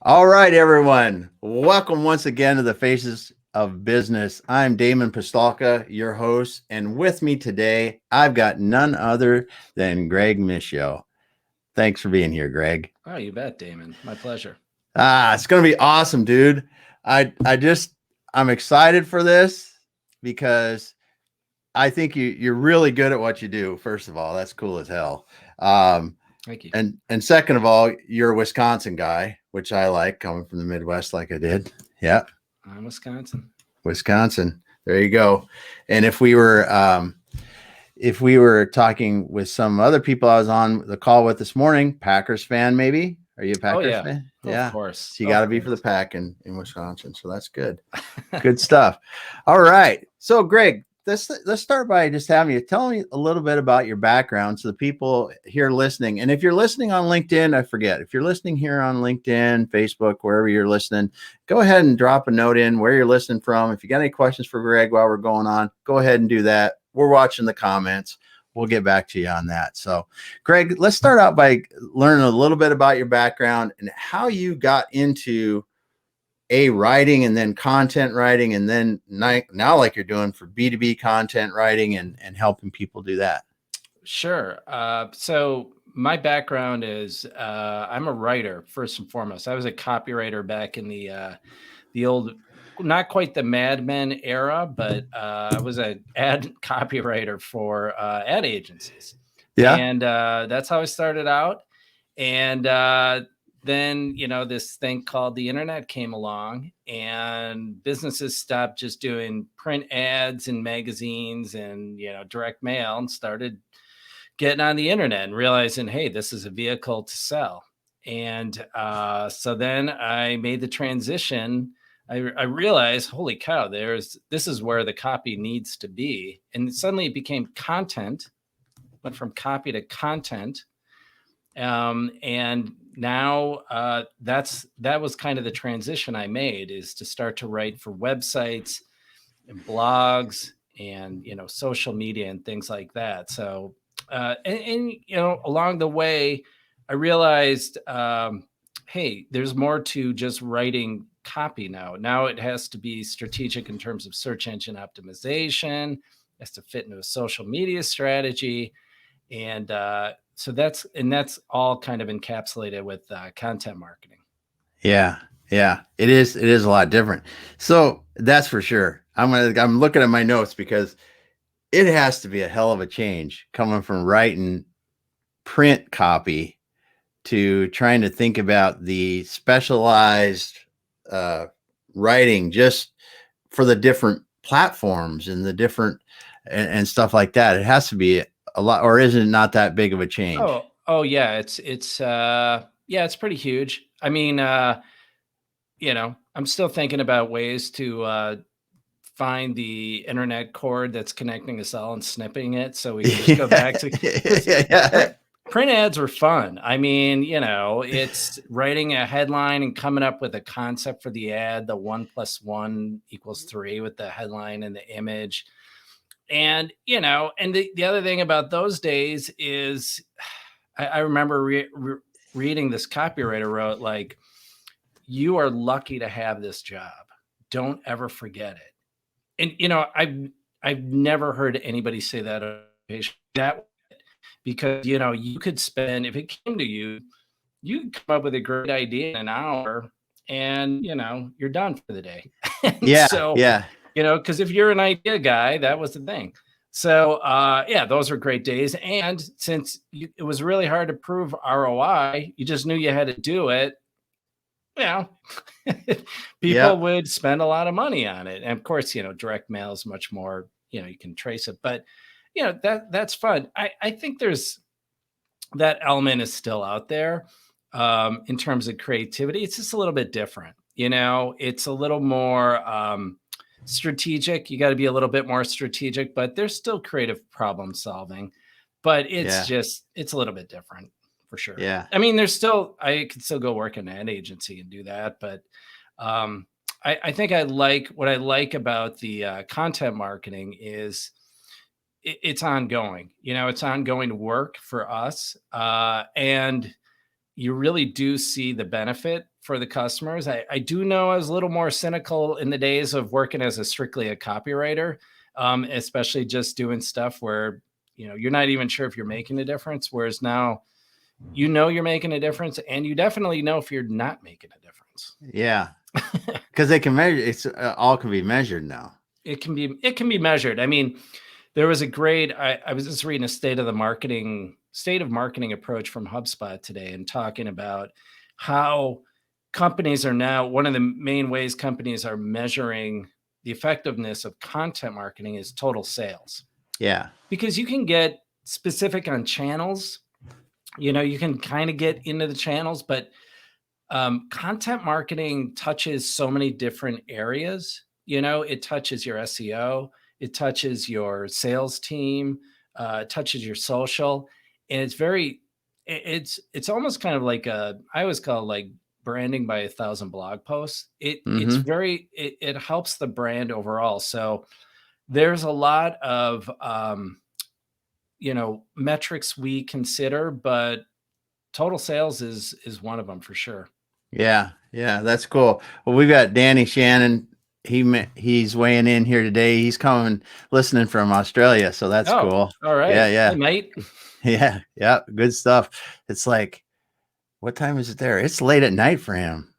All right, everyone. Welcome once again to the Faces of Business. I'm Damon Pistolka, your host, and with me today, I've got none other than Greg Mischio. Thanks for being here, Greg. Oh, you bet, Damon. My pleasure. It's going to be awesome, dude. I'm excited for this because I think you're really good at what you do. First of all, that's cool as hell. Thank you. And second of all, you're a Wisconsin guy, which I like, coming from the Midwest like I did. Yeah. I'm Wisconsin. Wisconsin. There you go. And if we were talking with some other people I was on the call with this morning, Packers fan, maybe. Are you a Packers fan? Yeah. Of course. So you got to be for the Pack in Wisconsin. So that's good. Good stuff. All right. So Greg, let's start by just having you tell me a little bit about your background so the people here listening. And if you're listening on LinkedIn, I forget. If you're listening here on LinkedIn, Facebook, wherever you're listening, go ahead and drop a note in where you're listening from. If you got any questions for Greg while we're going on, go ahead and do that. We're watching the comments. We'll get back to you on that. So, Greg, let's start out by learning a little bit about your background and how you got into writing and then content writing, and then now like you're doing for B2B content writing and helping people do that. Sure. So my background is I'm a writer first and foremost. I was a copywriter back in the old, not quite the Mad Men era, but I was an ad copywriter for ad agencies. Yeah. And that's how I started out. And then, this thing called the internet came along, and businesses stopped just doing print ads in magazines and, direct mail, and started getting on the internet and realizing, hey, this is a vehicle to sell. And so then I made the transition. I realized, holy cow, this is where the copy needs to be. And suddenly it became content, went from copy to content. And now that was kind of the transition I made, is to start to write for websites and blogs and, social media and things like that. So, along the way, I realized, hey, there's more to just writing copy now. Now it has to be strategic in terms of search engine optimization. It has to fit into a social media strategy. And so that's all kind of encapsulated with content marketing. Yeah. It is a lot different. So that's for sure. I'm looking at my notes because it has to be a hell of a change coming from writing print copy to trying to think about the specialized writing just for the different platforms and the different and stuff like that. It has to be a lot, or is it not that big of a change? Oh yeah, it's pretty huge. I mean, I'm still thinking about ways to find the internet cord that's connecting us all and snipping it, so we can just go back to print ads are fun. I mean, it's writing a headline and coming up with a concept for the ad, the 1 + 1 = 3 with the headline and the image. And, and the other thing about those days is I remember reading this copywriter wrote, like, you are lucky to have this job. Don't ever forget it. And, I've never heard anybody say that because, you could spend, if it came to you, you could come up with a great idea in an hour and, you're done for the day. Yeah. So, yeah. Because if you're an idea guy, that was the thing. So, those were great days. And since it was really hard to prove ROI, you just knew you had to do it. People would spend a lot of money on it. And of course, direct mail is much more, you can trace it. But, that's fun. I think there's that element is still out there in terms of creativity. It's just a little bit different. It's a little more strategic. You got to be a little bit more strategic, but there's still creative problem solving. But it's it's a little bit different. For sure. Yeah. I mean, I could still go work in an agency and do that. But I think what I like about the content marketing is it's ongoing. It's ongoing work for us. And you really do see the benefit for the customers. I do know I was a little more cynical in the days of working as strictly a copywriter, especially just doing stuff where, you're not even sure if you're making a difference. Whereas now, you're making a difference, and you definitely know if you're not making a difference. Yeah. Because they can measure, it's all can be measured now. It can be measured. I mean, there was a great, I was just reading a state of marketing approach from HubSpot today, and talking about how companies are now, one of the main ways companies are measuring the effectiveness of content marketing is total sales. Yeah. Because you can get specific on channels, you can kind of get into the channels, but content marketing touches so many different areas. It touches your SEO, it touches your sales team, it touches your social, and it's almost kind of like I always call it like branding by 1,000 blog posts. It helps the brand overall. So there's a lot of metrics we consider, but total sales is one of them for sure. Yeah. Yeah. That's cool. Well, we've got Danny Shannon. He's weighing in here today. He's coming listening from Australia. So that's cool. All right. Yeah. Yeah. Hey, mate. Yeah. Yeah. Good stuff. It's like, what time is it there? It's late at night for him.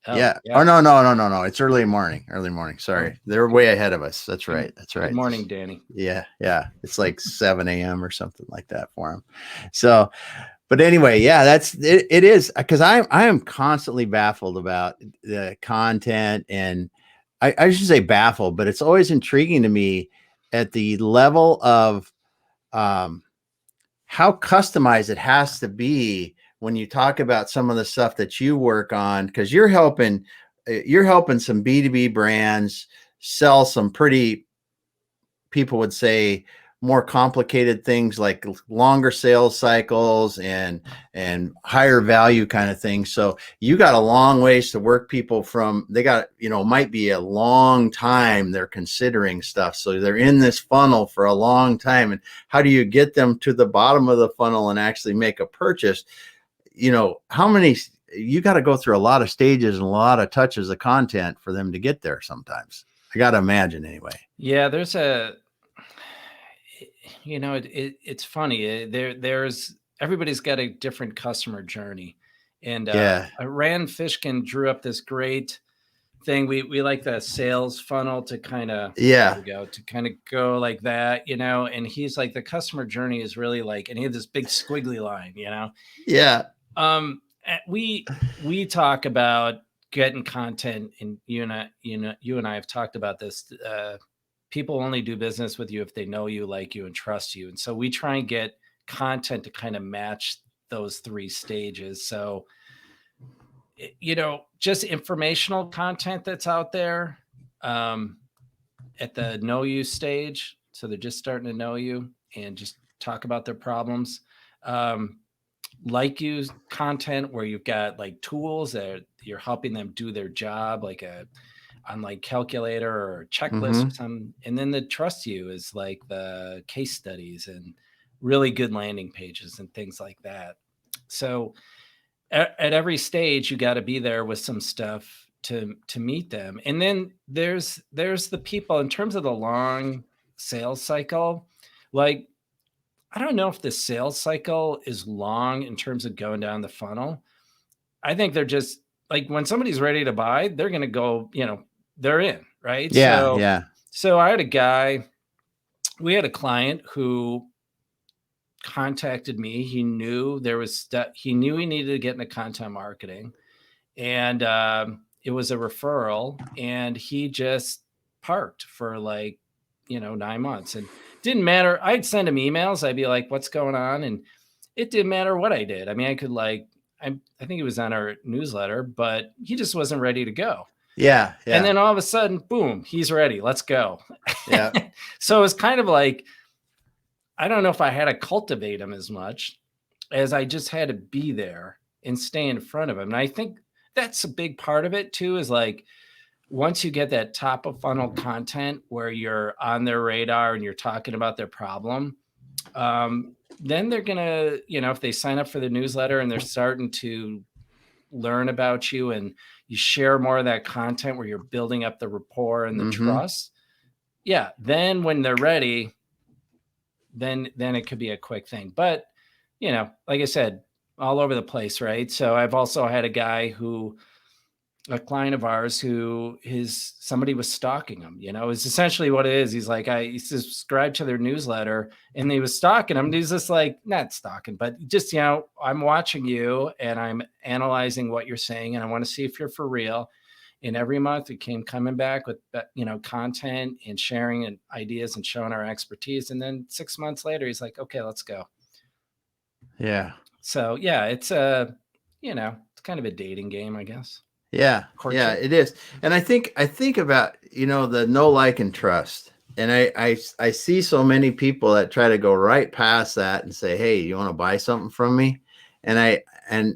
Yeah. Oh, no. It's early morning. Sorry. They're way ahead of us. That's right. Good morning, Danny. Yeah. Yeah. It's like 7 a.m. or something like that for him. So, but anyway, yeah, it is, because I am constantly baffled about the content, and I should say baffled, but it's always intriguing to me at the level of how customized it has to be when you talk about some of the stuff that you work on, because you're helping some B2B brands sell some pretty, people would say, more complicated things, like longer sales cycles and higher value kind of things. So you got a long ways to work people from. They got, might be a long time they're considering stuff. So they're in this funnel for a long time. And how do you get them to the bottom of the funnel and actually make a purchase? You got to go through a lot of stages and a lot of touches of content for them to get there sometimes. I got to imagine anyway. Yeah, there's it's funny. There's everybody's got a different customer journey, and Rand Fishkin drew up this great thing. We like the sales funnel to kind of go like that, and he's like, the customer journey is really like, and he had this big squiggly line, Yeah. We talk about getting content, and you and I have talked about this. People only do business with you if they know you, like you, and trust you. And so we try and get content to kind of match those three stages. So, just informational content that's out there at the know you stage. So they're just starting to know you and just talk about their problems. Like you content where you've got like tools that you're helping them do their job, like a online calculator or checklist or something. And then the trust you is like the case studies and really good landing pages and things like that. So at every stage, you got to be there with some stuff to meet them. And then there's the people in terms of the long sales cycle. Like, I don't know if the sales cycle is long in terms of going down the funnel. I think they're just like, when somebody's ready to buy, they're going to go, they're in, right? Yeah. So we had a client who contacted me. He knew he needed to get into content marketing, and it was a referral, and he just parked for 9 months, and didn't matter. I'd send him emails. I'd be like, what's going on? And it didn't matter what I did. I mean, I could I think he was on our newsletter, but he just wasn't ready to go. Yeah. And then all of a sudden, boom, he's ready. Let's go. Yeah. So it's kind of like, I don't know if I had to cultivate him as much as I just had to be there and stay in front of him. And I think that's a big part of it too, is like, once you get that top of funnel content where you're on their radar and you're talking about their problem, then they're going to, if they sign up for the newsletter and they're starting to learn about you and you share more of that content where you're building up the rapport and the trust. Yeah. Then when they're ready, then it could be a quick thing. But, like I said, all over the place, right? So I've also had a client of ours who somebody was stalking him, is essentially what it is. He's like, he subscribed to their newsletter and he was stalking him. And he's just like, not stalking, but just, I'm watching you and I'm analyzing what you're saying. And I want to see if you're for real. And every month it coming back with, content and sharing and ideas and showing our expertise. And then 6 months later, he's like, okay, let's go. Yeah. So yeah, it's it's kind of a dating game, I guess. Yeah. Courtship. Yeah, it is. And I think about, the know, like, and trust. And I see so many people that try to go right past that and say, hey, you want to buy something from me? And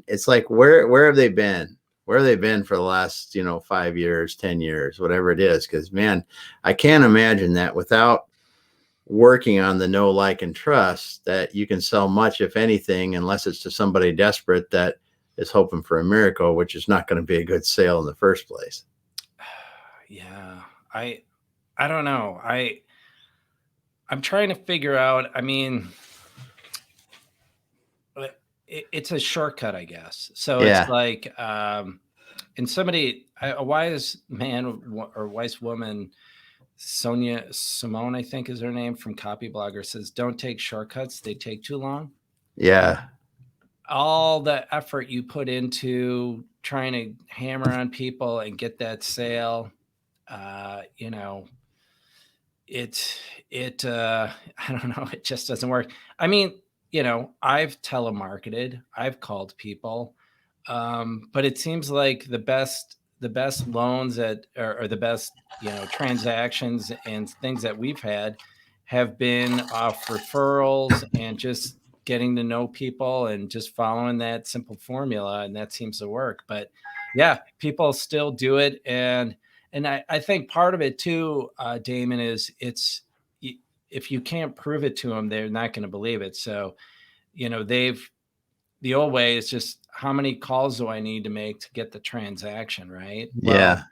it's like, where have they been? Where have they been for the last, 5 years, 10 years, whatever it is? Because, man, I can't imagine that without working on the know, like, and trust, that you can sell much, if anything, unless it's to somebody desperate that is hoping for a miracle, which is not going to be a good sale in the first place. Yeah. I don't know. I'm trying to figure out, it's a shortcut, I guess. So It's like, and a wise man or wise woman, Simone, I think is her name, from Copy Blogger, says, don't take shortcuts. They take too long. Yeah. All the effort you put into trying to hammer on people and get that sale, I don't know. It just doesn't work. I've telemarketed, I've called people, but it seems like the best loans or the best, transactions and things that we've had have been off referrals and just getting to know people and just following that simple formula. And that seems to work. But yeah, people still do it. And I think part of it too, Damon, is if you can't prove it to them, they're not going to believe it. So, the old way is just, how many calls do I need to make to get the transaction, right? Yeah. Well,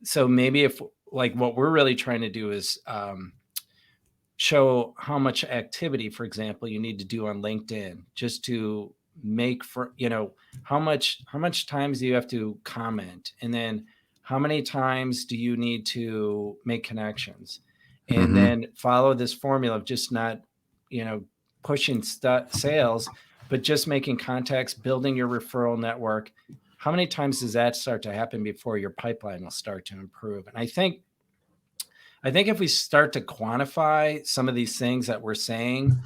so maybe if, like, what we're really trying to do is show how much activity, for example, you need to do on LinkedIn just to make how much times do you have to comment, and then how many times do you need to make connections, and then follow this formula of just not, pushing sales, but just making contacts, building your referral network. How many times does that start to happen before your pipeline will start to improve? And I think if we start to quantify some of these things that we're saying,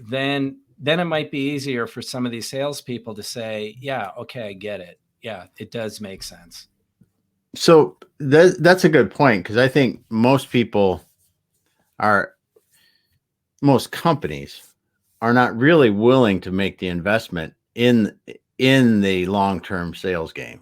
then it might be easier for some of these salespeople to say, yeah, okay, I get it. Yeah, it does make sense. So that's a good point, because I think most companies are not really willing to make the investment in the long-term sales game.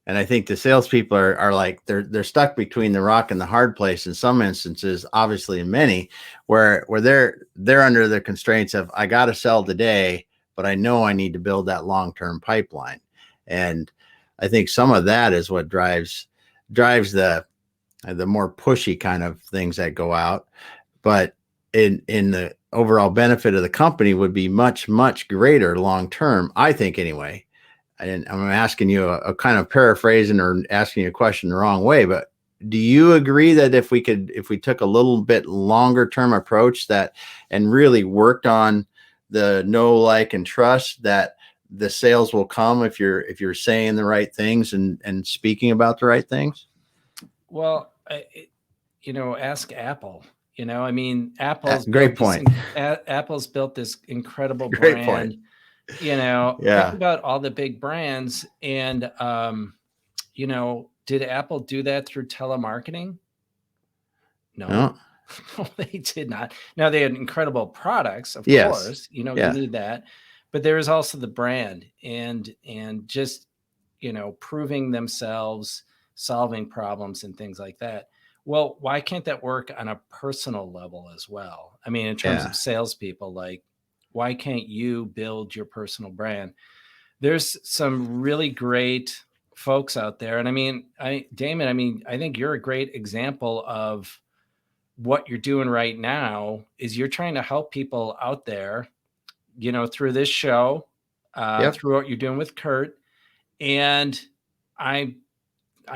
And I think the salespeople are like, they're stuck between the rock and the hard place in some instances, obviously in many, where they're under the constraints of, I got to sell today, but I know I need to build that long-term pipeline. And I think some of that is what drives the more pushy kind of things that go out. But in the overall benefit of the company would be much, much greater long-term, I think, anyway. And I'm asking you a kind of paraphrasing or asking you a question the wrong way, but do you agree that if we took a little bit longer term approach and really worked on the know, like, and trust, that the sales will come if you're saying the right things and speaking about the right things? Well, ask Apple. Apple's great point. Apple's built this incredible brand. Point. Think about all the big brands, and did Apple do that through telemarketing? No, they did not. Now, they had incredible products, of course. You need that, but there is also the brand and just proving themselves, solving problems and things like that. well, why can't that work on a personal level as well? I mean, in terms of salespeople, like, why can't you build your personal brand? There's some really great folks out there. And I mean, Damon, I mean, I think you're a great example of what you're doing right now is you're trying to help people out there, through this show, through what you're doing with Kurt. And I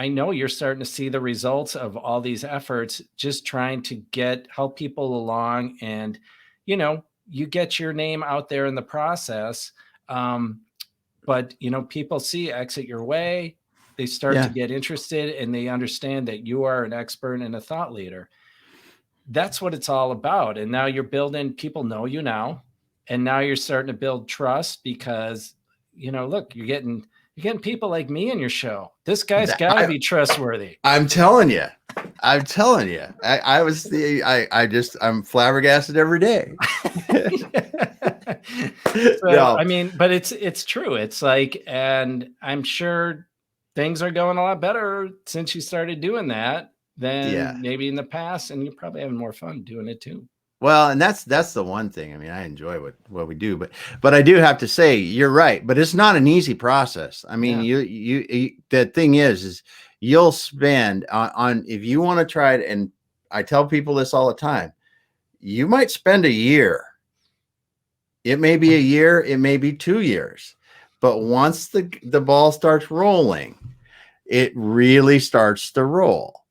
know you're starting to see the results of all these efforts, just trying to help people along, and you get your name out there in the process. But people see Exit Your Way, they start to get interested, and they understand that you are an expert and a thought leader. That's what it's all about. And now you're building, people know you now, and now you're starting to build trust because look, you're getting people like me in your show. This guy's got to be trustworthy. I'm telling you. I'm flabbergasted every day. I mean, but it's true. It's like, and I'm sure things are going a lot better since you started doing that than maybe in the past, and you're probably having more fun doing it too. Well, and that's the one thing. I mean, I enjoy what we do, but I do have to say you're right. But it's not an easy process. I mean, you the thing is you'll spend on if you want to try it. And I tell people this all the time. You might spend a year. It may be a year. It may be 2 years. But once the ball starts rolling, it really starts to roll.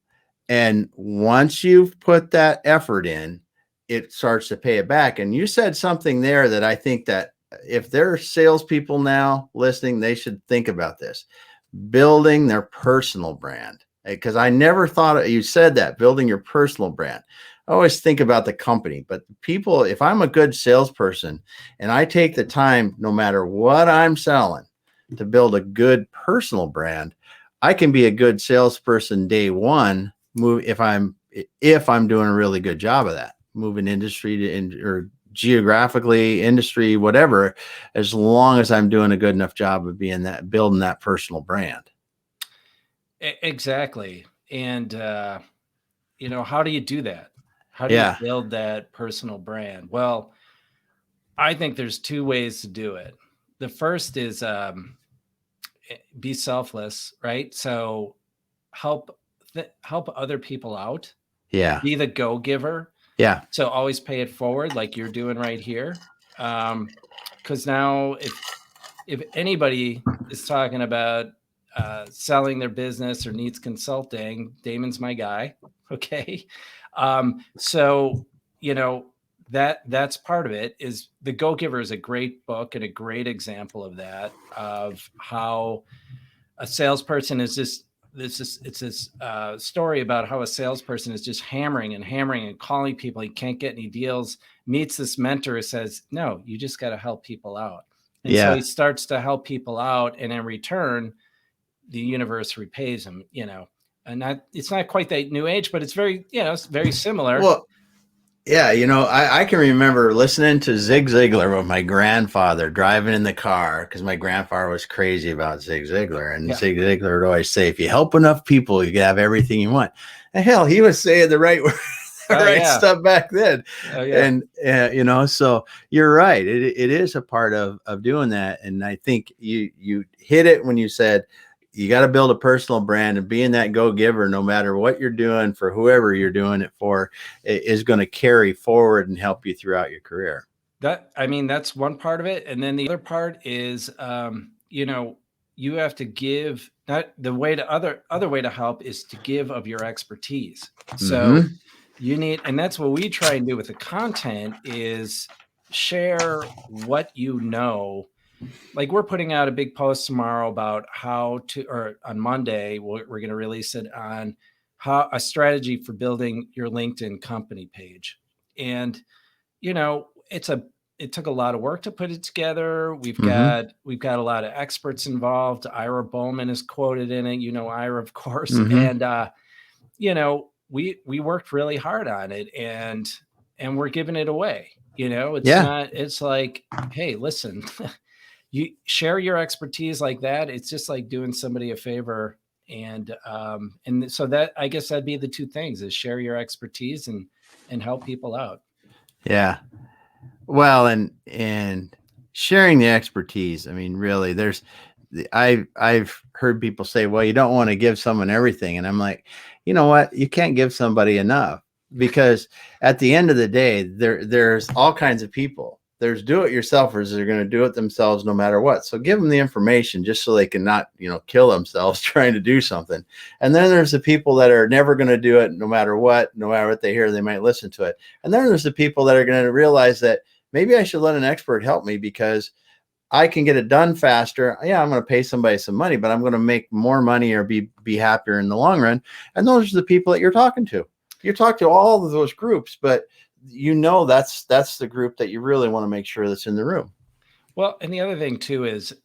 And once you've put that effort in, it starts to pay it back. And you said something there that I think that if there are salespeople now listening, they should think about this, building their personal brand. Because I never thought you said that, building your personal brand. I always think about the company, but people, if I'm a good salesperson and I take the time, no matter what I'm selling, to build a good personal brand, I can be a good salesperson day one. If I'm doing a really good job of that, moving industry or geographically, industry, whatever, as long as I'm doing a good enough job of building that personal brand. Exactly. And, how do you do that? How do you build that personal brand? Well, I think there's 2 ways to do it. The first is be selfless, right? So help other people out. Yeah. Be the go-giver. Yeah. So always pay it forward like you're doing right here. Because now if anybody is talking about selling their business or needs consulting, Damon's my guy. Okay. So, that's part of it. Is The Go-Giver is a great book and a great example of that, of how a salesperson is just, it's this story about how a salesperson is just hammering and calling people. He can't get any deals, meets this mentor who says, no, you just got to help people out. And so he starts to help people out, and in return, the universe repays him, and it's not quite that new age, but it's very, it's very similar. Well, yeah. I can remember listening to Zig Ziglar with my grandfather driving in the car, because my grandfather was crazy about Zig Ziglar, and Zig Ziglar would always say, if you help enough people, you can have everything you want. And hell, he was saying the right stuff back then. And, so you're right. It is a part of doing that. And I think you hit it when you said, you got to build a personal brand, and being that go-giver, no matter what you're doing for whoever you're doing it for, is going to carry forward and help you throughout your career. That's one part of it. And then the other part is, you have to give. Not the way to other way to help is to give of your expertise. So you need, and that's what we try and do with the content, is share what you know. Like, we're putting out a big post tomorrow about or on Monday, we're going to release it on a strategy for building your LinkedIn company page. And, it took a lot of work to put it together. We've got a lot of experts involved. Ira Bowman is quoted in it, Ira, of course. And, we worked really hard on it, and we're giving it away. It's like, hey, listen, you share your expertise like that. It's just like doing somebody a favor And so that, I guess that'd be the two things: is share your expertise and help people out. Yeah. Well, and sharing the expertise. I mean, really, I've heard people say, well, you don't want to give someone everything. And I'm like, you know what? You can't give somebody enough, because at the end of the day, there's all kinds of people. There's do-it-yourselfers that are going to do it themselves no matter what. So give them the information just so they can not, kill themselves trying to do something. And then there's the people that are never going to do it no matter what they hear, they might listen to it. And then there's the people that are going to realize that maybe I should let an expert help me because I can get it done faster. Yeah, I'm going to pay somebody some money, but I'm going to make more money or be happier in the long run. And those are the people that you're talking to. You talk to all of those groups, but that's the group that you really want to make sure that's in the room. Well, and the other thing too is,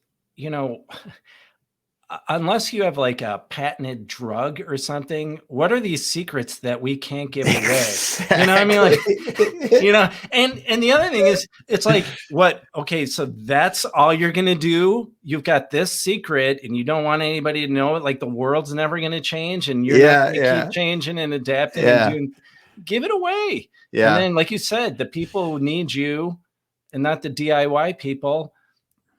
unless you have like a patented drug or something, what are these secrets that we can't give away? Exactly. You know what I mean? Like, and the other thing is, it's like, what? Okay, so that's all you're going to do? You've got this secret and you don't want anybody to know it? Like the world's never going to change and you're not going to keep changing and adapting and doing, give it away. Yeah. And then, like you said, the people who need you and not the DIY people,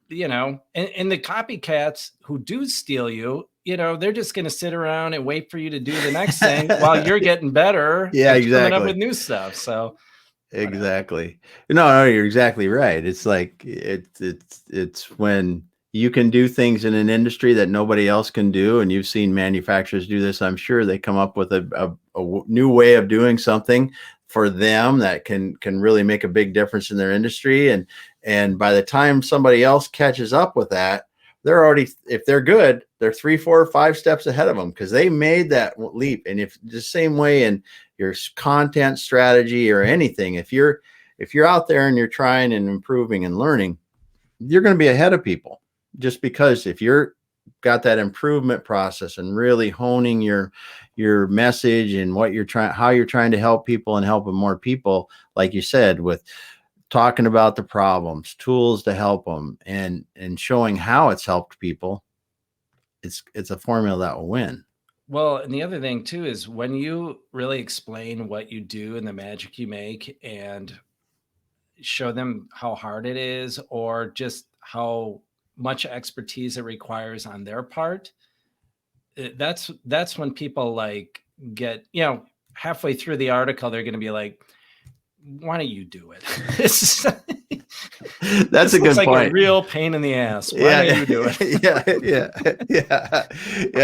and the copycats who do steal you, they're just going to sit around and wait for you to do the next thing while you're getting better. Yeah, exactly. Coming up with new stuff. So exactly. No, you're exactly right. It's like it's when you can do things in an industry that nobody else can do, and you've seen manufacturers do this. I'm sure they come up with a new way of doing something for them that can really make a big difference in their industry. And by the time somebody else catches up with that, they're already, if they're good, they're 3, 4, 5 steps ahead of them because they made that leap. And if the same way in your content strategy or anything, if you're out there and you're trying and improving and learning, you're going to be ahead of people, just because if you're got that improvement process and really honing your message and how you're trying to help people and helping more people, like you said, with talking about the problems, tools to help them, and showing how it's helped people, it's a formula that will win. Well, and the other thing too is when you really explain what you do and the magic you make and show them how hard it is or just how much expertise it requires on their part, that's when people like get, halfway through the article, they're going to be like, why don't you do it? That's a good point. Like a real pain in the ass. Why don't you do it? Yeah.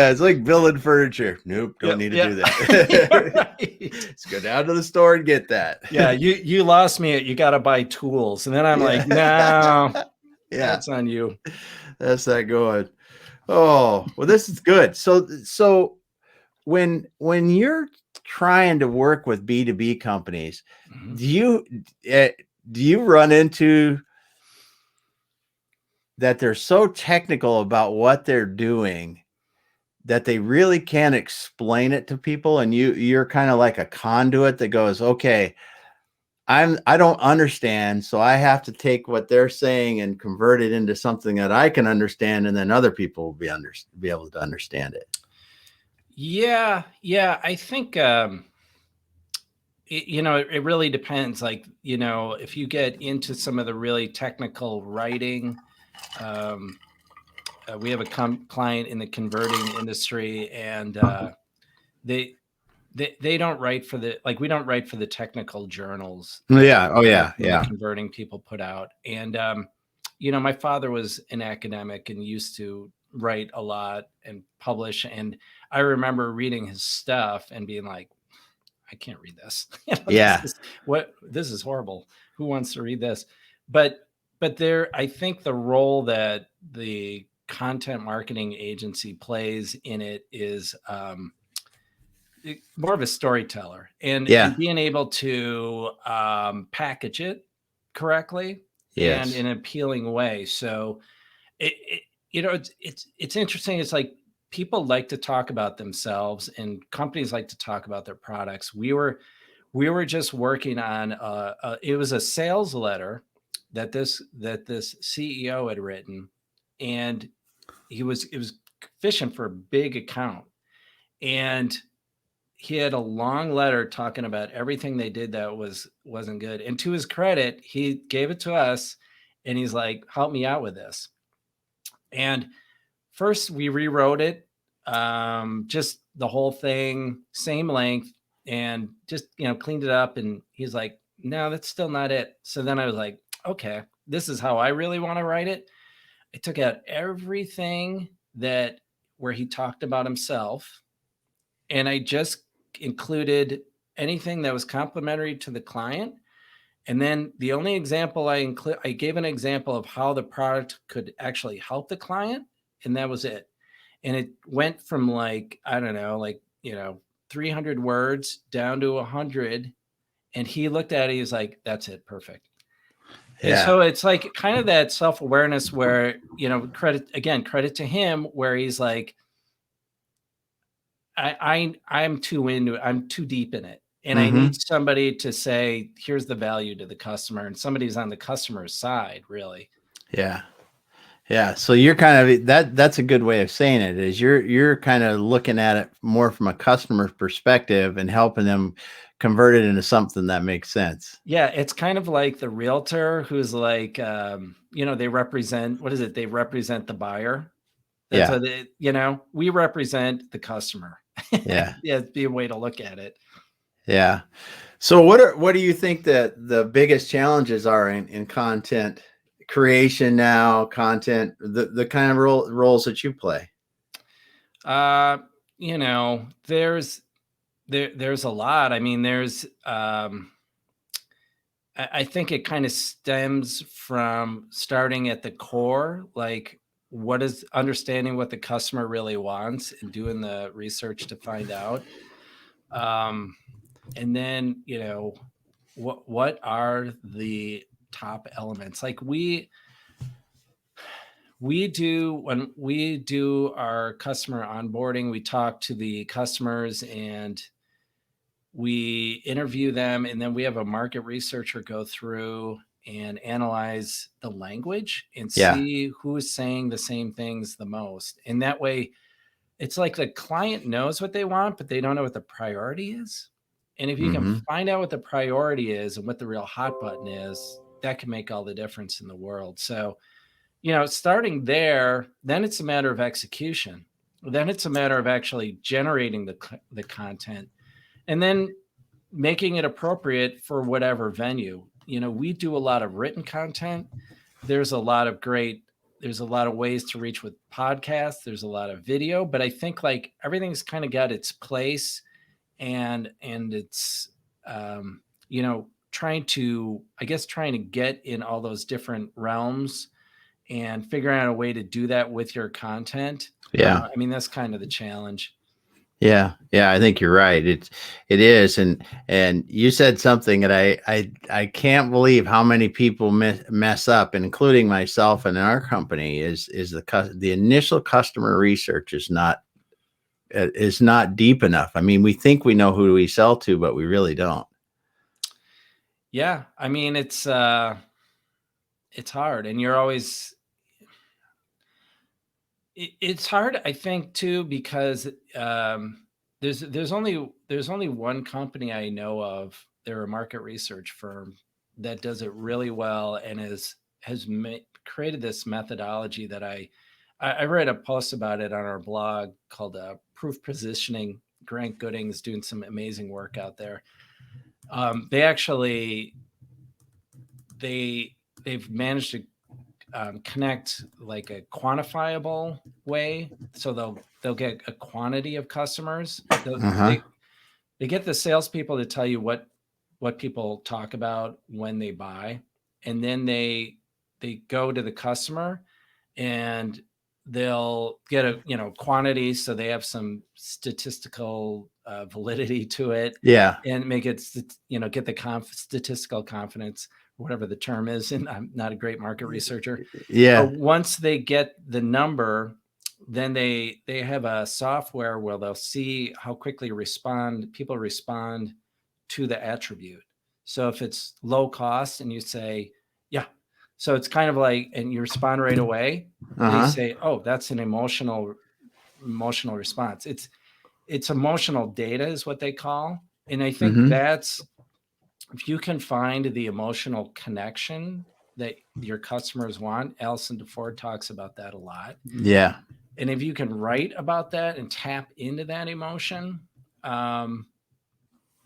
It's like building furniture. Nope, don't need to do that. Right. Let's go down to the store and get that. Yeah, you lost me at you got to buy tools, and then I'm like, no, that's on you. That's that going. Oh, well, this is good. So when you're trying to work with B2B companies, mm-hmm. do you run into that they're so technical about what they're doing that they really can't explain it to people, and you're kind of like a conduit that goes, okay, I don't understand, so I have to take what they're saying and convert it into something that I can understand, and then other people will be able to understand it. Yeah, I think it really depends. Like, if you get into some of the really technical writing, we have a client in the converting industry, and they don't write for we don't write for the technical journals. Yeah. Converting people put out. And, my father was an academic and used to write a lot and publish. And I remember reading his stuff and being like, I can't read this. This is horrible. Who wants to read this? But I think the role that the content marketing agency plays in it is more of a storyteller and being able to package it correctly and in an appealing way. So it's interesting. It's like people like to talk about themselves and companies like to talk about their products. We were just working on it was a sales letter that this CEO had written, and it was fishing for a big account. And he had a long letter talking about everything they did that wasn't good. And to his credit, he gave it to us and he's like, help me out with this. And first we rewrote it, just the whole thing, same length, and just, cleaned it up. And he's like, no, that's still not it. So then I was like, okay, this is how I really want to write it. I took out everything where he talked about himself, and I just included anything that was complimentary to the client. And then the only example I gave an example of how the product could actually help the client, and that was it. And it went from 300 words down to 100. And he looked at it, he's like, that's it, perfect. Yeah. And so it's like kind of that self-awareness where, credit to him, where he's like, I'm too deep in it. And I need somebody to say, here's the value to the customer, and somebody's on the customer's side, really. Yeah. Yeah. So you're kind of that's a good way of saying it, is you're kind of looking at it more from a customer's perspective and helping them convert it into something that makes sense. Yeah. It's kind of like the realtor who's like, they represent, what is it? They represent the buyer. That's what we represent the customer. Yeah. Yeah. It'd be a way to look at it. Yeah. So what do you think that the biggest challenges are in content creation now, content, the kind of roles that you play? There's a lot. I mean, I think it kind of stems from starting at the core, like what is understanding what the customer really wants and doing the research to find out. And then, what are the top elements? Like we do, when we do our customer onboarding, we talk to the customers and we interview them, and then we have a market researcher go through and analyze the language and see who is saying the same things the most. And that way it's like the client knows what they want, but they don't know what the priority is. And if you can find out what the priority is and what the real hot button is, that can make all the difference in the world. So, starting there, then it's a matter of execution. Then it's a matter of actually generating the content and then making it appropriate for whatever venue. We do a lot of written content. There's a lot of ways to reach with podcasts. There's a lot of video, but I think like everything's kind of got its place, and it's, trying to get in all those different realms and figuring out a way to do that with your content. Yeah. I mean, that's kind of the challenge. Yeah. Yeah. I think you're right. It is. And you said something that I can't believe how many people mess up, including myself and our company, is the initial customer research is not deep enough. I mean, we think we know who we sell to, but we really don't. Yeah. I mean, it's hard, and you're always, it's hard, I think, too, because there's only one company I know of. They're a market research firm that does it really well and has created this methodology that I read a post about it on our blog called Proof Positioning. Grant Gooding's doing some amazing work out there. They've managed to connect like a quantifiable way, so they'll get a quantity of customers. They get the salespeople to tell you what people talk about when they buy, and then they go to the customer and they'll get a quantity, so they have some statistical validity to it. Yeah. And make it get the statistical confidence, whatever the term is, and I'm not a great market researcher. Yeah. But once they get the number, then they have a software where they'll see how quickly people respond to the attribute. So if it's low cost and you say, yeah, so it's kind of like, and you respond right away, they say, oh, that's an emotional emotional response. It's emotional data is what they call. And I think that's, if you can find the emotional connection that your customers want, Allison DeFord talks about that a lot. Yeah. And if you can write about that and tap into that emotion,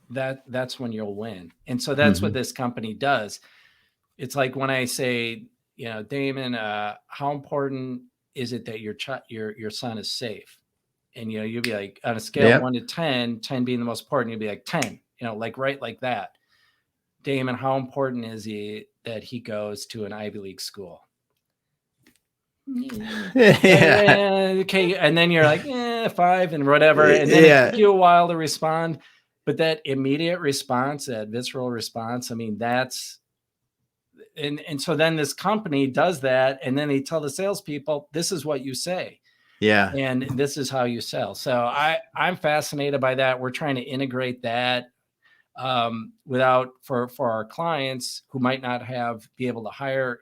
that's when you'll win. And so that's what this company does. It's like when I say, Damon, how important is it that your son is safe? And, you'll be like, on a scale of 1 to 10, 10 being the most important, you'll be like 10, like right like that. Damon, how important is he that he goes to an Ivy League school? Yeah. Okay. And then you're like, 5 and whatever. And then it took you a while to respond. But that immediate response, that visceral response, I mean, that's, and so then this company does that. And then they tell the salespeople, this is what you say. Yeah. And this is how you sell. So I'm fascinated by that. We're trying to integrate that for our clients who might not be able to hire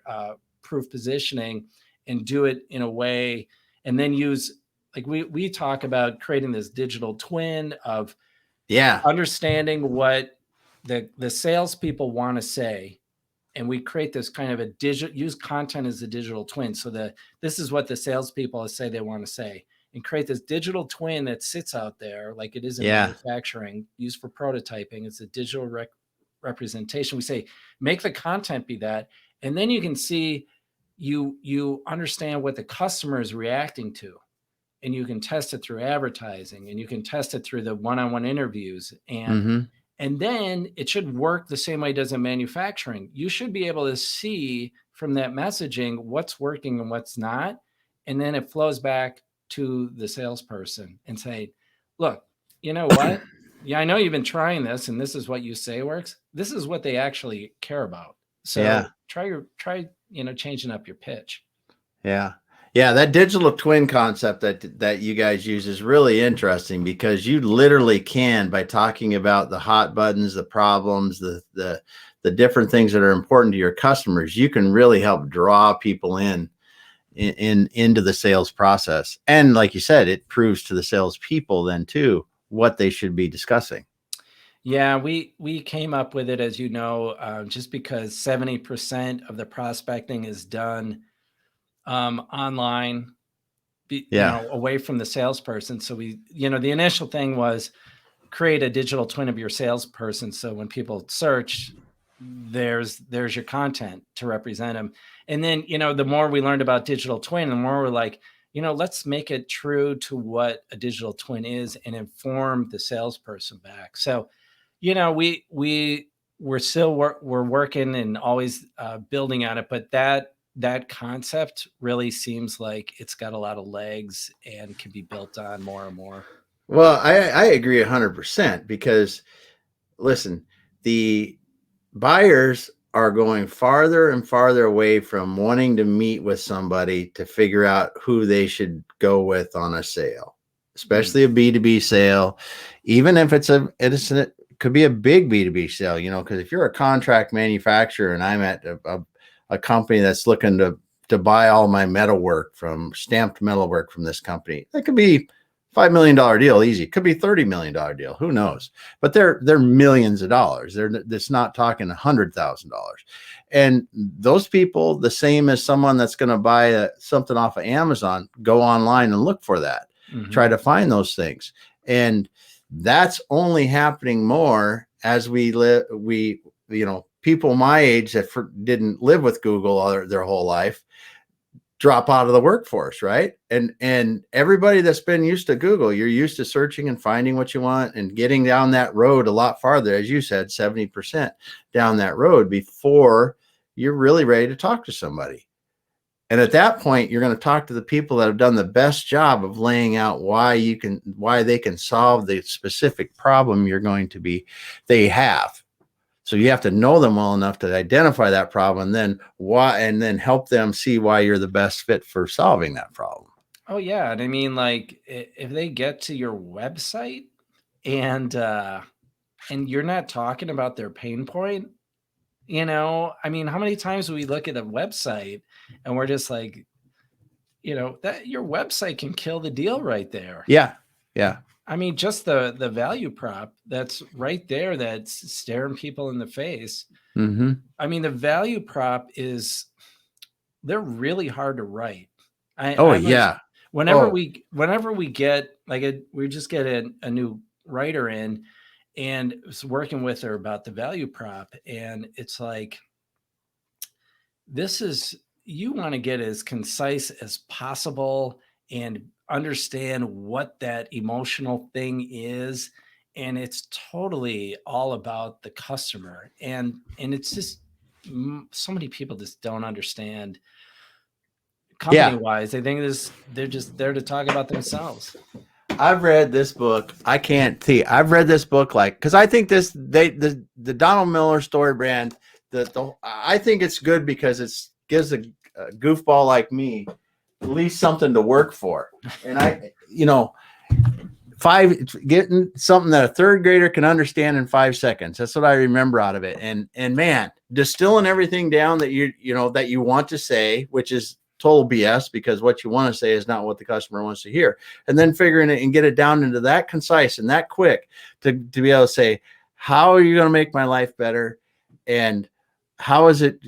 proof positioning, and do it in a way, and then use, like we talk about creating this digital twin of understanding what the salespeople want to say. And we create this kind of use content as a digital twin. So this is what the salespeople say they want to say, and create this digital twin that sits out there like it is in manufacturing, used for prototyping. It's a digital representation. We say, make the content be that. And then you can see, you understand what the customer is reacting to, and you can test it through advertising, and you can test it through the one-on-one interviews. And then it should work the same way it does in manufacturing. You should be able to see from that messaging what's working and what's not. And then it flows back to the salesperson and say, look, you know what? Yeah, I know you've been trying this, and this is what you say works. This is what they actually care about. So try changing up your pitch. Yeah. Yeah, that digital twin concept that you guys use is really interesting, because you literally can, by talking about the hot buttons, the problems, the different things that are important to your customers, you can really help draw people into the sales process. And like you said, it proves to the salespeople then too what they should be discussing. Yeah, we came up with it, as you know, just because 70% of the prospecting is done online, away from the salesperson. So the initial thing was create a digital twin of your salesperson. So when people search, there's your content to represent them. And then, the more we learned about digital twin, the more we're like, let's make it true to what a digital twin is and inform the salesperson back. So, we're working and always building on it, but that concept really seems like it's got a lot of legs and can be built on more and more. Well, I agree 100%, because listen, the buyers are going farther and farther away from wanting to meet with somebody to figure out who they should go with on a sale, especially a B2B sale. Even if it could be a big B2B sale, because if you're a contract manufacturer and I'm at a company that's looking to buy all my metalwork, from stamped metalwork from this company, that could be $5 million deal, easy. It could be $30 million deal. Who knows? But they're millions of dollars. It's not talking $100,000. And those people, the same as someone that's going to buy something off of Amazon, go online and look for that, try to find those things. And that's only happening more as we live. People my age that didn't live with Google their whole life drop out of the workforce, right? And everybody that's been used to Google, you're used to searching and finding what you want and getting down that road a lot farther, as you said, 70% down that road before you're really ready to talk to somebody. And at that point, you're going to talk to the people that have done the best job of laying out why they can solve the specific problem they have. So you have to know them well enough to identify that problem, and then help them see why you're the best fit for solving that problem. Oh yeah. And I mean, like, if they get to your website and you're not talking about their pain point, I mean, how many times do we look at a website and we're just like, that your website can kill the deal right there. Yeah. Yeah. I mean, just the value prop that's right there, that's staring people in the face. Mm-hmm. I mean, the value prop they're really hard to write. Oh, I was yeah. whenever we get we just get a new writer in, and was working with her about the value prop, and it's like, you want to get as concise as possible and understand what that emotional thing is, and it's totally all about the customer, and it's just so many people just don't understand. Company Yeah. wise, they think they're just there to talk about themselves. I've read this book. I've read this book because I think the Donald Miller story brand, I think it's good because it gives a goofball like me at least something to work for. And getting something that a third grader can understand in 5 seconds. That's what I remember out of it. And man, distilling everything down that that you want to say, which is total BS, because what you want to say is not what the customer wants to hear. And then figuring it and get it down into that concise and that quick to be able to say, how are you going to make my life better? And how is it,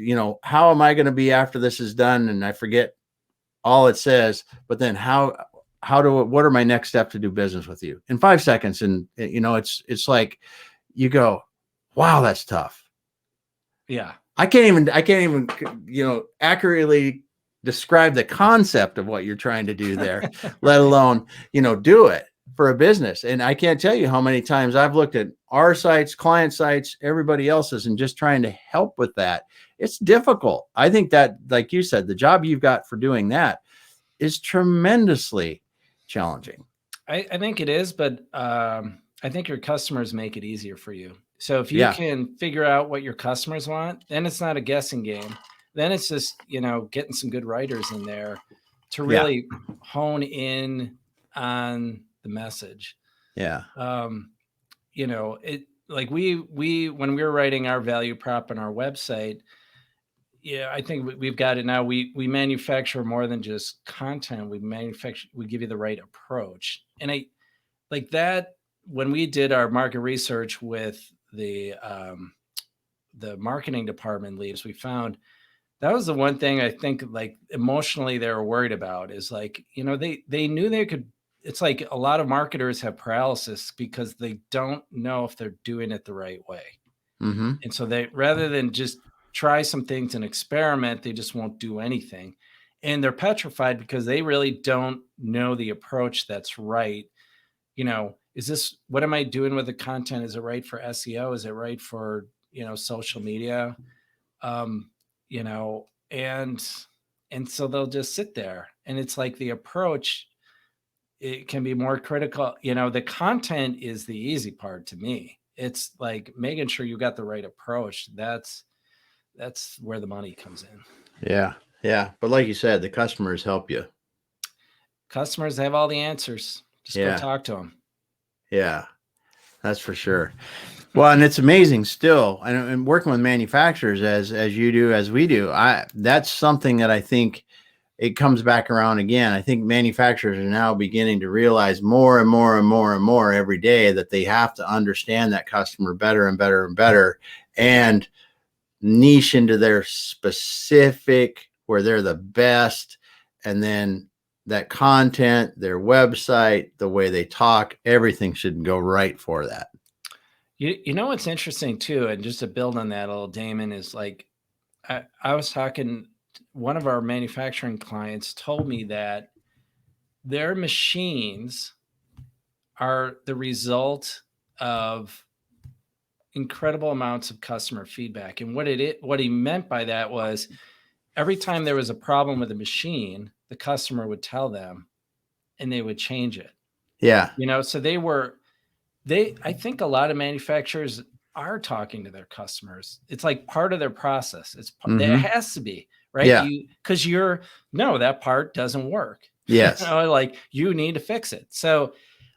how am I going to be after this is done? And I forget all it says, but then what are my next steps to do business with you in 5 seconds? And it's like, you go, wow, that's tough. Yeah. I can't even, accurately describe the concept of what you're trying to do there, let alone, do it for a business. And I can't tell you how many times I've looked at our sites, client sites, everybody else's, and just trying to help with that. It's difficult. I think that, like you said, the job you've got for doing that is tremendously challenging. I think it is, but I think your customers make it easier for you. So if you can figure out what your customers want, then it's not a guessing game. Then it's just, getting some good writers in there to really hone in on the message. Yeah. It like we when we were writing our value prop on our website, I think we've got it now. We manufacture more than just content. We give you the right approach. And I like that when we did our market research with the marketing department leads, we found that was the one thing I think, like, emotionally they were worried about, is like, they knew they could. It's like a lot of marketers have paralysis because they don't know if they're doing it the right way. Mm-hmm. And so they, rather than just try some things and experiment, they just won't do anything. And they're petrified because they really don't know the approach that's right. What am I doing with the content? Is it right for SEO? Is it right for, social media? And so they'll just sit there, and it's like the approach, it can be more critical. The content is the easy part to me. It's like making sure you got the right approach. That's where the money comes in. Yeah. Yeah. But like you said, the customers help you. Customers have all the answers. Just go talk to them. Yeah, that's for sure. Well, and it's amazing still. And working with manufacturers as you do, as we do, that's something that I think it comes back around again. I think manufacturers are now beginning to realize more and more and more and more every day that they have to understand that customer better and better and better, and niche into their specific, where they're the best. And then that content, their website, the way they talk, everything should go right for that. What's interesting too, and just to build on that a little, Damon, is like, I was talking, one of our manufacturing clients told me that their machines are the result of incredible amounts of customer feedback. And what he meant by that was, every time there was a problem with the machine, the customer would tell them and they would change it. Yeah. So I think a lot of manufacturers are talking to their customers. It's like part of their process. It has to be, right? Yeah. Because that part doesn't work. Yes. Like, you need to fix it. So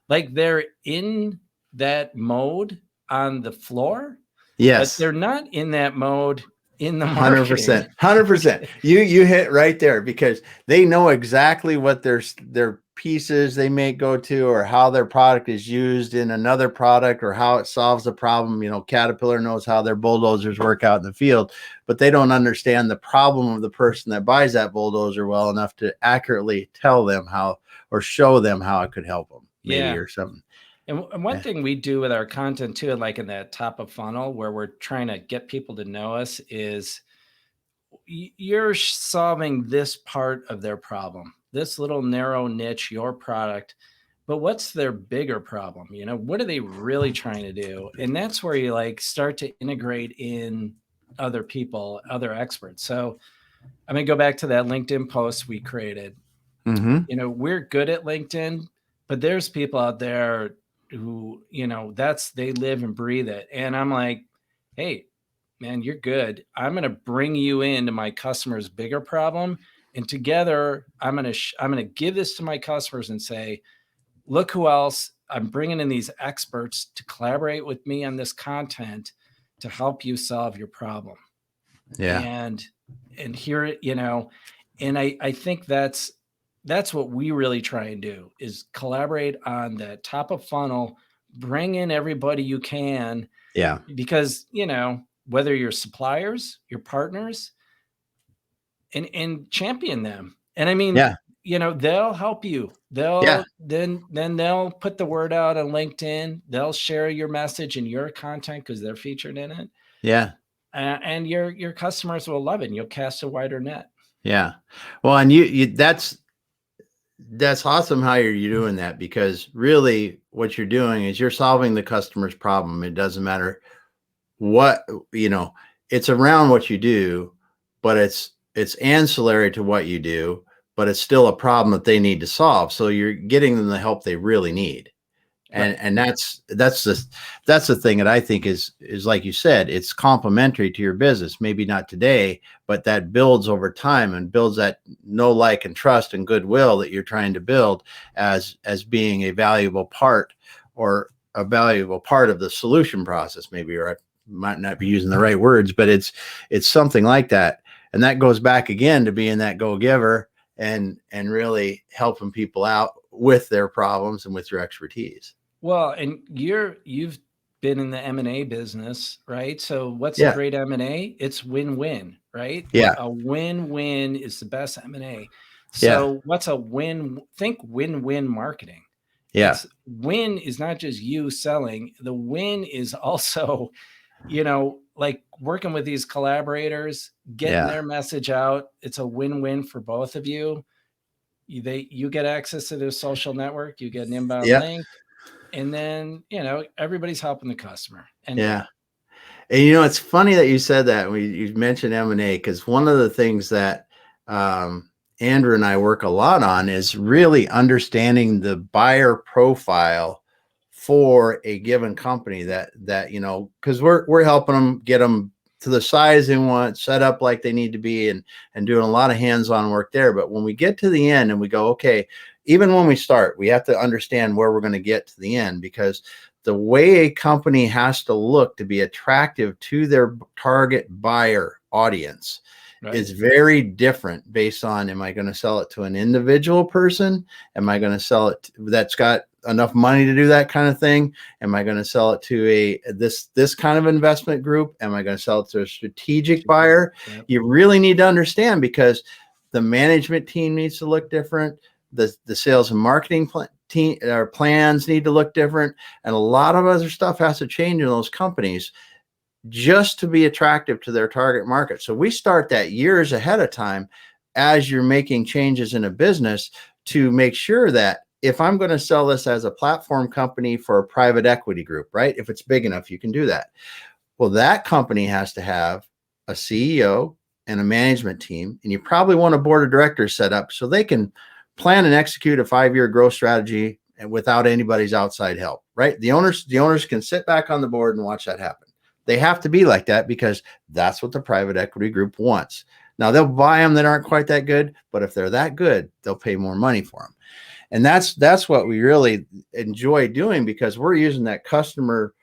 like, they're in that mode on the floor. Yes. But they're not in that mode in the marketing. 100%. You hit right there, because they know exactly what their pieces they may go to, or how their product is used in another product, or how it solves a problem. You know, Caterpillar knows how their bulldozers work out in the field, but they don't understand the problem of the person that buys that bulldozer well enough to accurately tell them how, or show them how it could help them, maybe, Yeah. or something. And one thing we do with our content too, like in that top of funnel where we're trying to get people to know us, is you're solving this part of their problem, this little narrow niche, your product, but what's their bigger problem? You know, what are they really trying to do? And that's where you like start to integrate in other people, other experts. So I'm going to go back to that LinkedIn post we created. Mm-hmm. You know, we're good at LinkedIn, but there's people out there who, you know, they live and breathe it. And I'm like, hey, man, you're good. I'm going to bring you into my customer's bigger problem. And together, I'm going to give this to my customers and say, look who else I'm bringing in, these experts to collaborate with me on this content to help you solve your problem. Yeah. And here, you know, and I think that's what we really try and do, is collaborate on the top of funnel, bring in everybody you can. Yeah. Because, you know, whether you're suppliers, your partners, and champion them. And I mean, Yeah. you know, they'll help you. Then they'll put the word out on LinkedIn. They'll share your message and your content because they're featured in it. Yeah. And your customers will love it, and you'll cast a wider net. Yeah. Well, and you that's awesome how you're doing that, because really what you're doing is you're solving the customer's problem. It doesn't matter what, you know, it's around what you do, but it's ancillary to what you do, but it's still a problem that they need to solve. So you're getting them the help they really need. And that's the thing that I think is like you said, it's complementary to your business. Maybe not today, but that builds over time and builds that know, like, and trust and goodwill that you're trying to build as being a valuable part, or a valuable part of the solution process, maybe, or I might not be using the right words, but it's something like that. And that goes back again to being that go-giver and really helping people out with their problems and with your expertise. Well, and you've been in the M&A business, right? So what's a great M&A? It's win-win, right? Yeah. A win-win is the best M&A. So what's a win? Think win-win marketing. Yeah. It's win is not just you selling. The win is also, you know, like working with these collaborators, getting their message out. It's a win-win for both of you. You get access to their social network, you get an inbound link, and then, you know, everybody's helping the customer. And And you know, it's funny that you said that when you mentioned M&A, because one of the things that Andrew and I work a lot on is really understanding the buyer profile for a given company that you know, because we're helping them get them to the size they want, set up like they need to be, and doing a lot of hands-on work there. But when we get to the end and we go, okay, even when we start, we have to understand where we're going to get to the end, because the way a company has to look to be attractive to their target buyer audience is very different based on, am I going to sell it to an individual person? Am I going to sell it that's got enough money to do that kind of thing? Am I going to sell it to this kind of investment group? Am I going to sell it to a strategic buyer? You really need to understand, because the management team needs to look different. The sales and marketing plans need to look different. And a lot of other stuff has to change in those companies just to be attractive to their target market. So we start that years ahead of time as you're making changes in a business, to make sure that if I'm going to sell this as a platform company for a private equity group, right? If it's big enough, you can do that. Well, that company has to have a CEO and a management team, and you probably want a board of directors set up so they can plan and execute a 5-year growth strategy and without anybody's outside help, right? The owners can sit back on the board and watch that happen. They have to be like that, because that's what the private equity group wants. Now, they'll buy them that aren't quite that good, but if they're that good, they'll pay more money for them. And that's what we really enjoy doing, because we're using that customer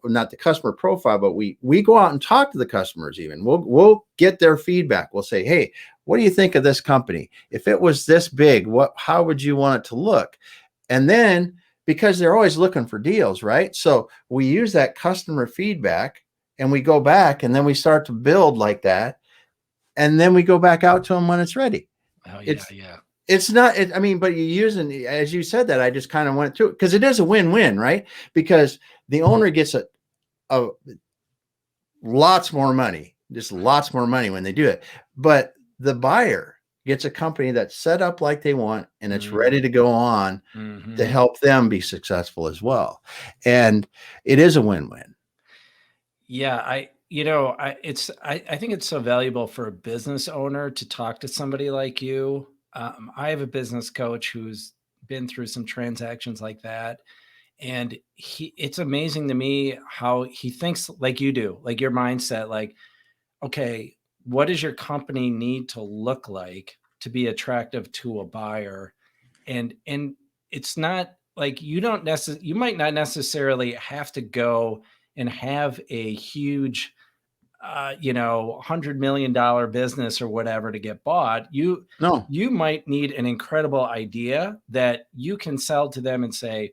not the customer profile, but we go out and talk to the customers. Even we'll get their feedback. We'll say, hey, what do you think of this company? If it was this big, how would you want it to look? And then, because they're always looking for deals, right? So we use that customer feedback and we go back and then we start to build like that. And then we go back out to them when it's ready. Oh, yeah, It's not, I mean, but you're using, as you said that, I just kind of went through it because it is a win-win, right? Because the owner gets a lots more money, just lots more money when they do it. But the buyer gets a company that's set up like they want and it's ready to go on to help them be successful as well. And it is a win-win. Yeah, I think it's so valuable for a business owner to talk to somebody like you. I have a business coach who's been through some transactions like that. And it's amazing to me how he thinks like you do, like your mindset, like, okay, what does your company need to look like to be attractive to a buyer? And it's not like you might not necessarily have to go and have a huge $100 million business or whatever to get bought. You might need an incredible idea that you can sell to them and say,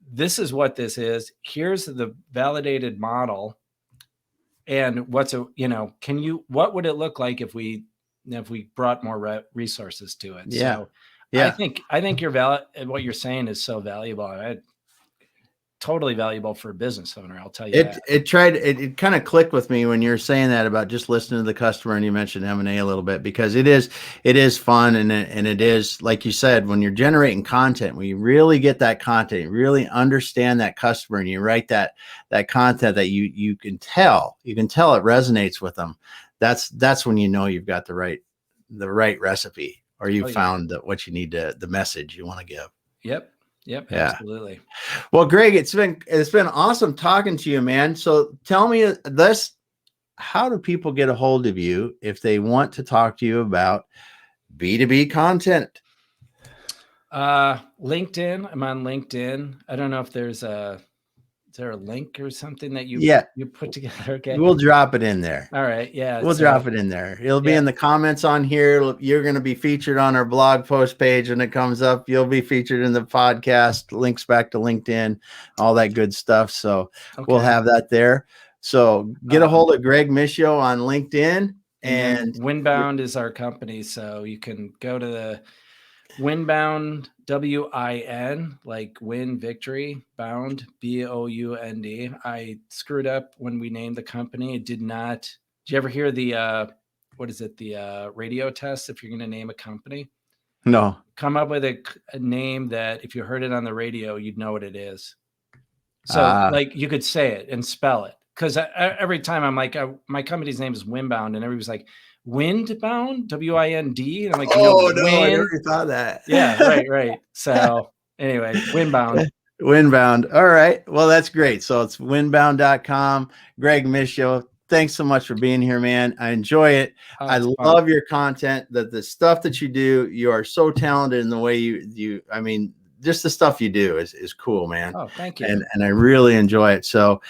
this is what this is. Here's the validated model. And what would it look like if we brought more resources to it? Yeah. So yeah. I think what you're saying is so valuable. Totally valuable for a business owner. I'll tell you that. It kind of clicked with me when you're saying that about just listening to the customer, and you mentioned M&A a little bit, because it is fun. And it is, like you said, when you're generating content, when you really get that content, you really understand that customer and you write that content that you can tell it resonates with them. That's when you know you've got the right recipe, or you found what you need the message you want to give. Yep. Yep. Yeah. Absolutely. Well, Greg, it's been awesome talking to you, man. So tell me this, how do people get a hold of you if they want to talk to you about B2B content? LinkedIn. I'm on LinkedIn. I don't know if is there a link or something that you put together? Okay. We'll drop it in there. All right. Yeah. We'll drop it in there. It'll be in the comments on here. You're going to be featured on our blog post page when it comes up. You'll be featured in the podcast, links back to LinkedIn, all that good stuff. So we'll have that there. So get a hold of Greg Mischio on LinkedIn, and Windbound is our company. So you can go to the Windbound, WIN, like win, victory, bound, BOUND. I screwed up when we named the company. It did not. Did you ever hear the radio test if you're going to name a company? No. Come up with a name that if you heard it on the radio, you'd know what it is. So like you could say it and spell it. Because every time I'm like, my company's name is Windbound, and everybody's like, Windbound, WIND, and I'm like, I never thought that. Yeah, right. So anyway, Windbound. Windbound. All right. Well, that's great. So it's windbound.com. Greg Mischio, thanks so much for being here, man. I enjoy it. I love your content. The stuff that you do. You are so talented in the way you. I mean, just the stuff you do is cool, man. Oh, thank you. And I really enjoy it. So,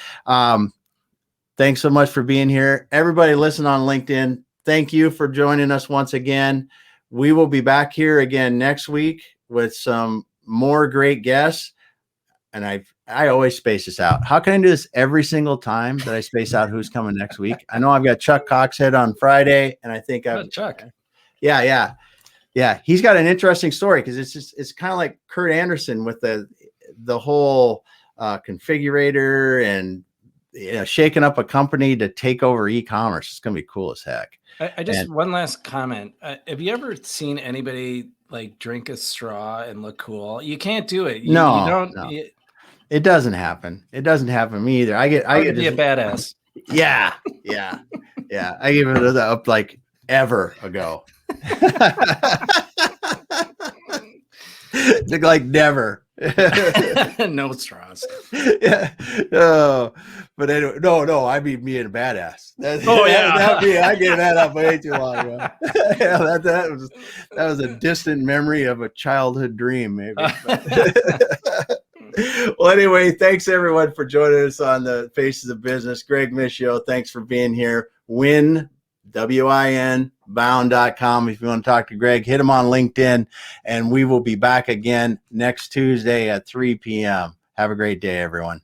thanks so much for being here. Everybody listen on LinkedIn. Thank you for joining us once again. We will be back here again next week with some more great guests. And I always space this out. How can I do this every single time that I space out who's coming next week? I know I've got Chuck Coxhead on Friday, and I think Chuck. Yeah. He's got an interesting story, because it's kind of like Kurt Anderson with the whole configurator and shaking up a company to take over e-commerce. It's going to be cool as heck. I just one last comment. Have you ever seen anybody like drink a straw and look cool? You can't do it. You don't. No. It doesn't happen. It doesn't happen to me either. I get to be a badass. Yeah. I gave it up like ever ago. Like never. No straws. Yeah. No. But anyway, no. I mean, me and a badass. I gave that up way too long ago. Yeah, that was a distant memory of a childhood dream, maybe. Well, anyway, thanks everyone for joining us on the Faces of Business. Greg Mischio, thanks for being here. WIN, bound.com. If you want to talk to Greg, hit him on LinkedIn, and we will be back again next Tuesday at 3 p.m. Have a great day, everyone.